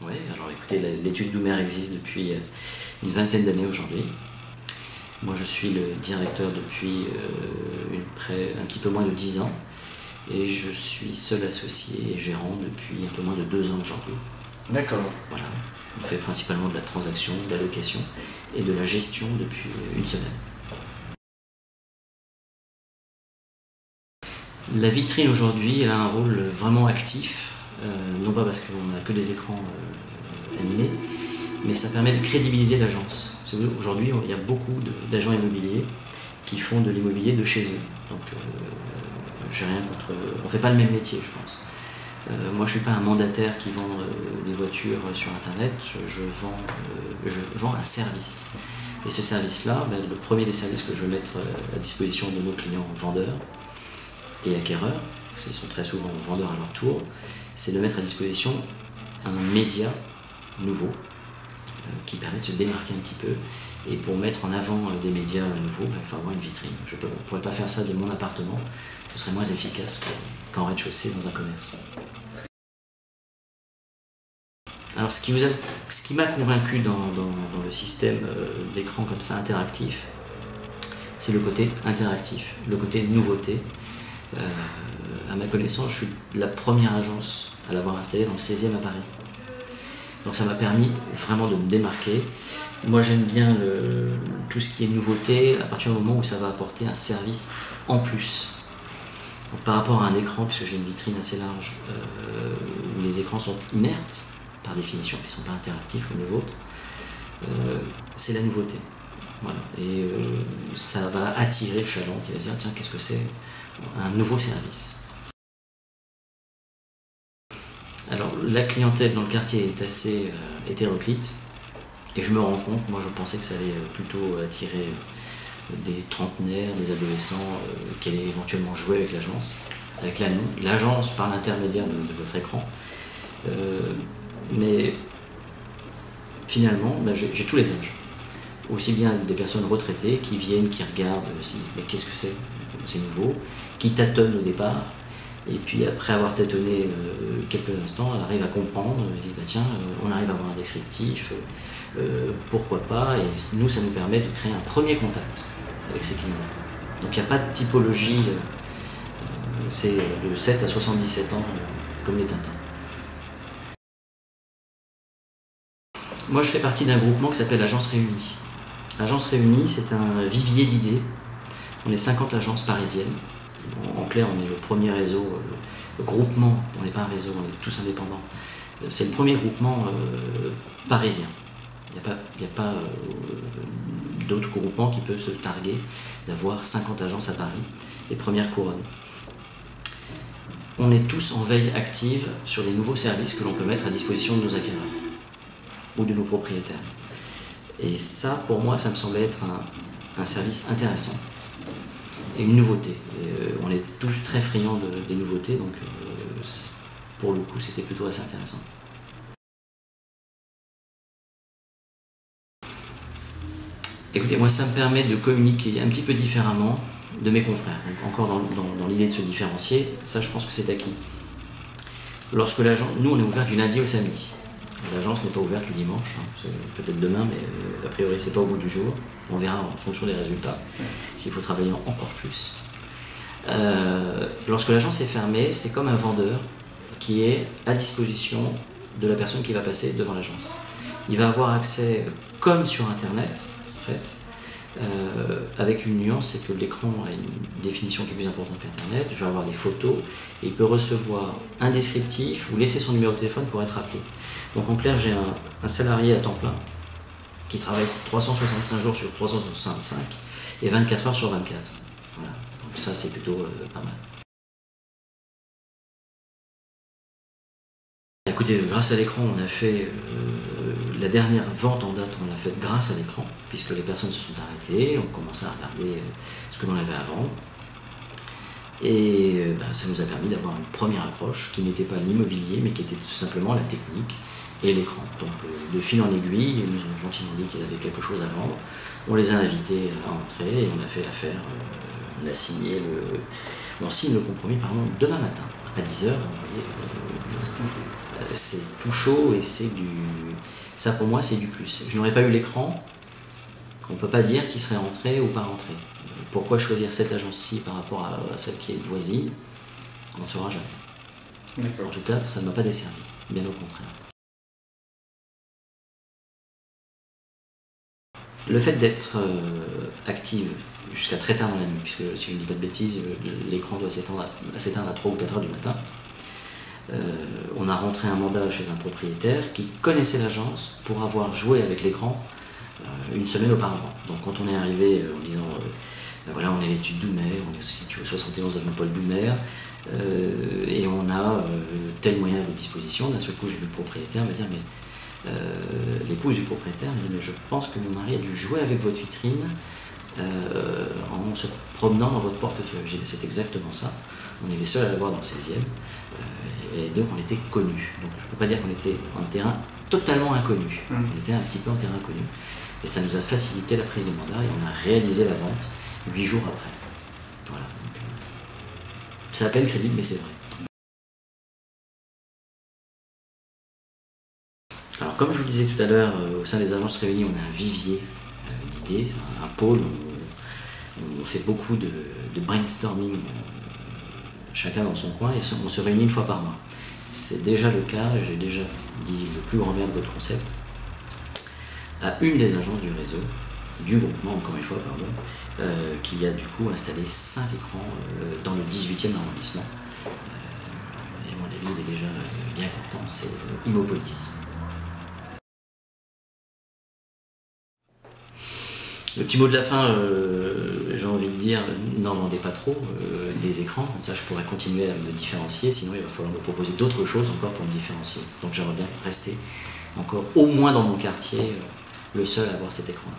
Oui, alors écoutez, l'étude Doumer existe depuis une vingtaine d'années aujourd'hui. Moi je suis le directeur depuis un petit peu moins de 10 ans et je suis seul associé et gérant depuis un peu moins de 2 ans aujourd'hui. D'accord. Voilà. On fait principalement de la transaction, de la location et de la gestion depuis une semaine. La vitrine aujourd'hui, elle a un rôle vraiment actif, non pas parce qu'on n'a que des écrans animés, mais ça permet de crédibiliser l'agence. Aujourd'hui, il y a beaucoup d'agents immobiliers qui font de l'immobilier de chez eux. Donc, j'ai rien contre. On ne fait pas le même métier, je pense. Moi, je ne suis pas un mandataire qui vend des voitures sur Internet. Je vends un service. Et ce service-là, le premier des services que je veux mettre à disposition de nos clients vendeurs et acquéreurs, parce qu'ils sont très souvent vendeurs à leur tour, c'est de mettre à disposition un média nouveau qui permet de se démarquer un petit peu. Et pour mettre en avant des médias nouveaux, il faut avoir une vitrine. Je ne pourrais pas faire ça de mon appartement, ce serait moins efficace qu'en rez-de-chaussée dans un commerce. Alors ce qui m'a convaincu dans le système d'écran comme ça interactif, c'est le côté interactif, le côté nouveauté. À ma connaissance, je suis la première agence à l'avoir installé dans le 16e à Paris. Donc ça m'a permis vraiment de me démarquer. Moi j'aime bien tout ce qui est nouveauté à partir du moment où ça va apporter un service en plus. Donc, par rapport à un écran, puisque j'ai une vitrine assez large, où les écrans sont inertes par définition, ils ne sont pas interactifs comme le vôtre, c'est la nouveauté. Voilà. Et ça va attirer le chaland qui va se dire tiens, qu'est-ce que c'est? Un nouveau service. Alors la clientèle dans le quartier est assez hétéroclite et je me rends compte, moi je pensais que ça allait plutôt attirer des trentenaires, des adolescents qui allaient éventuellement jouer avec l'agence, l'agence par l'intermédiaire de votre écran. Mais finalement, j'ai tous les âges. Aussi bien des personnes retraitées qui viennent, qui regardent, se disent mais qu'est-ce que c'est nouveau, qui tâtonnent au départ, et puis après avoir tâtonné quelques instants, elle arrive à comprendre, elle se dit bah tiens, on arrive à avoir un descriptif, pourquoi pas, et nous ça nous permet de créer un premier contact avec ces clients-là. Donc il n'y a pas de typologie, c'est de 7 à 77 ans comme les Tintins. Moi je fais partie d'un groupement qui s'appelle Agence Réunie. Agence Réunie, c'est un vivier d'idées. On est 50 agences parisiennes. En clair, on est le premier réseau, le groupement, on n'est pas un réseau, on est tous indépendants. C'est le premier groupement parisien. Il n'y a pas d'autres groupements qui peuvent se targuer d'avoir 50 agences à Paris, les premières couronnes. On est tous en veille active sur des nouveaux services que l'on peut mettre à disposition de nos acquéreurs ou de nos propriétaires. Et ça, pour moi, ça me semblait être un service intéressant et une nouveauté. On est tous très friands des nouveautés, donc pour le coup, c'était plutôt assez intéressant. Écoutez, moi, ça me permet de communiquer un petit peu différemment de mes confrères. Donc, encore dans l'idée de se différencier, ça, je pense que c'est acquis. Lorsque l'agence, nous, on est ouvert du lundi au samedi. L'agence n'est pas ouverte le dimanche, hein. Peut-être demain, mais a priori c'est pas au bout du jour. On verra en fonction des résultats, s'il faut travailler encore plus. Lorsque l'agence est fermée, c'est comme un vendeur qui est à disposition de la personne qui va passer devant l'agence. Il va avoir accès, comme sur Internet, en fait, avec une nuance, c'est que l'écran a une définition qui est plus importante qu'Internet. Je vais avoir des photos et il peut recevoir un descriptif ou laisser son numéro de téléphone pour être appelé. Donc en clair, j'ai un salarié à temps plein qui travaille 365 jours sur 365 et 24 heures sur 24. Voilà. Donc ça, c'est plutôt pas mal. Écoutez, grâce à l'écran, on a fait la dernière vente en date, on l'a faite grâce à l'écran, puisque les personnes se sont arrêtées, on commençait à regarder ce que l'on avait avant. Et ça nous a permis d'avoir une première approche qui n'était pas l'immobilier, mais qui était tout simplement la technique et l'écran. Donc de fil en aiguille, ils nous ont gentiment dit qu'ils avaient quelque chose à vendre. On les a invités à entrer et on a fait l'affaire. On signe le compromis demain matin. à 10 heures, vous voyez, c'est tout chaud et c'est du... Ça pour moi c'est du plus. Je n'aurais pas eu l'écran, on ne peut pas dire qu'il serait rentré ou pas rentré. Pourquoi choisir cette agence-ci par rapport à celle qui est voisine? On ne saura jamais. En tout cas, ça ne m'a pas desservi, bien au contraire. Le fait d'être active jusqu'à très tard dans la nuit, puisque si je ne dis pas de bêtises, l'écran doit s'éteindre à 3 ou 4 heures du matin. On a rentré un mandat chez un propriétaire qui connaissait l'agence pour avoir joué avec l'écran une semaine auparavant. Donc quand on est arrivé en disant voilà, on est l'étude Doumer, on est situé au 71 avenue Paul Doumer, et on a tel moyen à votre disposition. D'un seul coup, j'ai vu le propriétaire me dire mais l'épouse du propriétaire me dit mais je pense que mon mari a dû jouer avec votre vitrine en se promenant dans votre portefeuille. J'ai dit c'est exactement ça. On est les seuls à l'avoir dans le 16e. Et donc on était connus. Donc je ne peux pas dire qu'on était en terrain totalement inconnu. On était un petit peu en terrain inconnu. Et ça nous a facilité la prise de mandat et on a réalisé la vente 8 jours après. Voilà. Donc, ça s'appelle crédible, mais c'est vrai. Alors comme je vous le disais tout à l'heure, au sein des agences réunies, on a un vivier d'idées, c'est un pôle où on fait beaucoup de brainstorming, chacun dans son coin, et on se réunit une fois par mois. C'est déjà le cas, j'ai déjà dit le plus grand bien de votre concept, à une des agences du réseau, du groupement encore une fois, pardon, qui a du coup installé 5 écrans dans le 18e arrondissement. Et mon avis, il est déjà bien content, c'est Immopolis. Le petit mot de la fin, j'ai envie de dire, n'en vendez pas trop des écrans, comme ça je pourrais continuer à me différencier, sinon il va falloir me proposer d'autres choses encore pour me différencier. Donc j'aimerais bien rester encore au moins dans mon quartier le seul à avoir cet écran-là.